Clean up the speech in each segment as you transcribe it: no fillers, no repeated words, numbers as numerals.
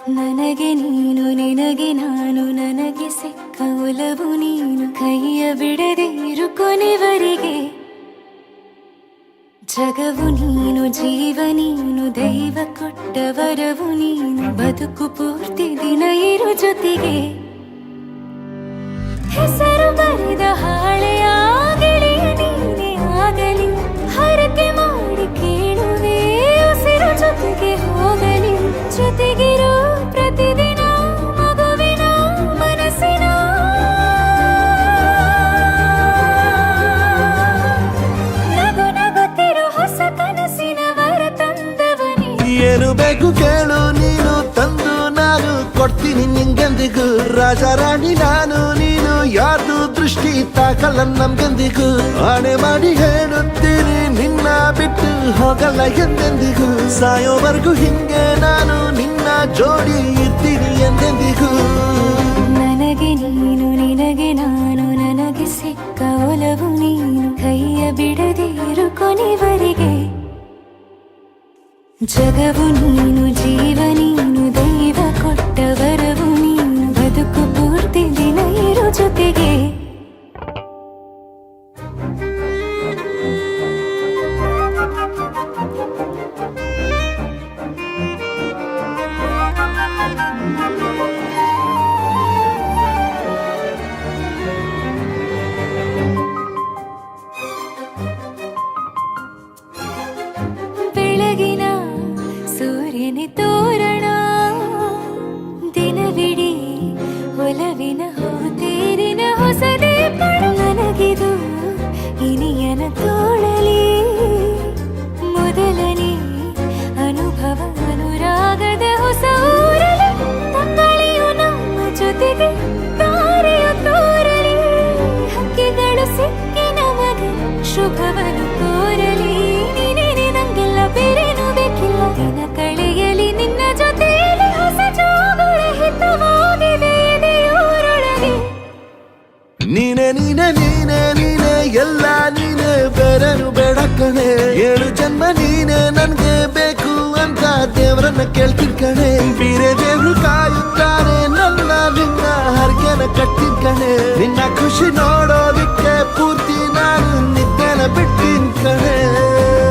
ನನಗೆ ನೀನು ನಿನಗೆ ನಾನು ನನಗೆ ಸಿಕ್ಕ ಒಲವು ನೀನು ಕೈಯ ಬಿಡದೆ ಇರು ಕೊನೆವರೆಗೆ ಜಗವು ನೀನು ಜೀವ ನೀನು ದೈವ ಕೊಟ್ಟ ವರವು ನೀನು ಬದುಕು ಪೂರ್ತಿ ದಿನ ಇರು ಜೊತೆಗೆ ಹೆಸರು ಬರೆದ ಹಾಳೆಯ ಗೆಳೆಯ ನೀನೇ ಆಗಲಿ ಹರಕೆ ಮಾಡಿ ಕೇಳುವೆ ಉಸಿರು ಜೊತೆಗೆ ಹೋಗಲಿ ಜೊತೆಗಿರೋ ಪ್ರತಿದಿನ ಮಗುವಿನ ಮನಸ್ಸಿನ ನಗು ನಗುತ್ತಿರೋ ಹೊಸ ಕನಸಿನ ವರ ತಂದವನೇ ಏನು ಬೇಕು ಕೇಳು ನೀನು ತಂದು ನಾನು ಕೊಡ್ತೀನಿ ನಿಂಗೆಂದಿಗೂ ರಾಜ ರಾಣಿ ನಾನು ನೀನು ಯಾರ್ದು ದೃಷ್ಟಿ ತಾಕಲ್ಲ ನಮ್ಗೆಂದಿಗೂ ಆಣೆ ಮಾಡಿ ಹೇಳುತ್ತೀನಿ ನಿನ್ನ ಬಿಟ್ಟು ಹೋಗಲ್ಲ ಎಂದೆಂದಿಗೂ ಸಾಯೋವರೆಗೂ ಹಿಂಗೆ ನಾನು ನಿನ್ನ ಜೋಡಿ ಇರ್ತೀನಿ ಎಂದೆಂದಿಗೂ ನನಗೆ ನೀನು ನಿನಗೆ ನಾನು ನನಗೆ ಸಿಕ್ಕ ಒಲವು ನೀನು ಕೈಯ ಬಿಡದೆ ಇರು ಕೊನೆವರೆಗೆ ಜಗವು ನೀನು ಜೀವ ನೀನು ದೈವ ಕೊಟ್ಟ ವರವು ನೀನು ಬದುಕು ಪೂರ್ತಿ ದಿನ ಇರು ಜೊತೆಗೆ ಬೆಳಗಿನ ಸೂರ್ಯನ ತೋರಣ ದಿನವಿಡೀ ಒಲವಿನ ಹೋತೇರಿನ ಹೊಸದೇ ಪಡ ನನಗಿದು ಇನಿಯನ ತೋಳಲಿ ಮೊದಲನೇ ಅನುಭವ ಅನುರಾಗದ ಹೊಸ ಊರಲಿ ತಂಗಳಿಯು ನಮ್ಮ ಜೊತೆಗೆ ತಾರೆಯ ತೋರಲಿ ಹಕ್ಕಿಗಳು ಸಿಕ್ಕಿ ನಮಗೆ ಶುಭವನ್ನು ಕೋರಲಿ ನೀನೇ ನಂಗೆಲ್ಲ ಬೇರೇನು ಬೇಕಿಲ್ಲ ದಿನ ಕಳೆಯಲಿ ನಿನ್ನ ಜೊತೆಯಲ್ಲಿ ಹೊಸ ಜೋಗುಳ ಹಿತವಾಗಿದೆ ಎದೆಯೂರೊಳಗೆ ನೀನೆ ನೀನೆ ನೀನೆ ನೀನೆ ಎಲ್ಲ ನೀನೆ ಬೇರೆನು ಬೇಡ ಕಣೆ ಏಳು ಜನ್ಮ ನೀನೆ ನನ್ಗೆ ಬೇಕು ಅಂತ ದೇವರನ್ನ ಕೇಳ್ತೀನಿ ಕಣೆ ಬೇರೆ ದೇವ್ರು ಕಾಯುತ್ತಾನೆ ನನ್ನ ನಿನ್ನ ಹರ್ಗೆನ ಕಟ್ಟಿನ ಕಣೆ ನಿನ್ನ ಖುಷಿ ನೋಡೋದಿಕ್ಕೆ ಪೂರ್ತಿ ನಾನು ನಿದ್ದೆನ ಬಿಟ್ಟಿನ ಕಣೆ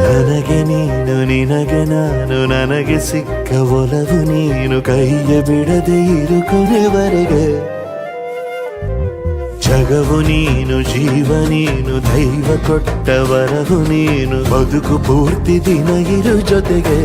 ನನಗೆ ನೀನು ನಿನಗೆ ನಾನು ನನಗೆ ಸಿಕ್ಕ ಒಲವು ನೀನು ಕೈಯ ಬಿಡದೆ ಇರು ಕೊನೆವರೆಗೆ ಜಗವು ನೀನು ಜೀವ ನೀನು ದೈವ ಕೊಟ್ಟ ವರವು ನೀನು ಬದುಕು ಪೂರ್ತಿ ದಿನ ಇರು ಜೊತೆಗೆ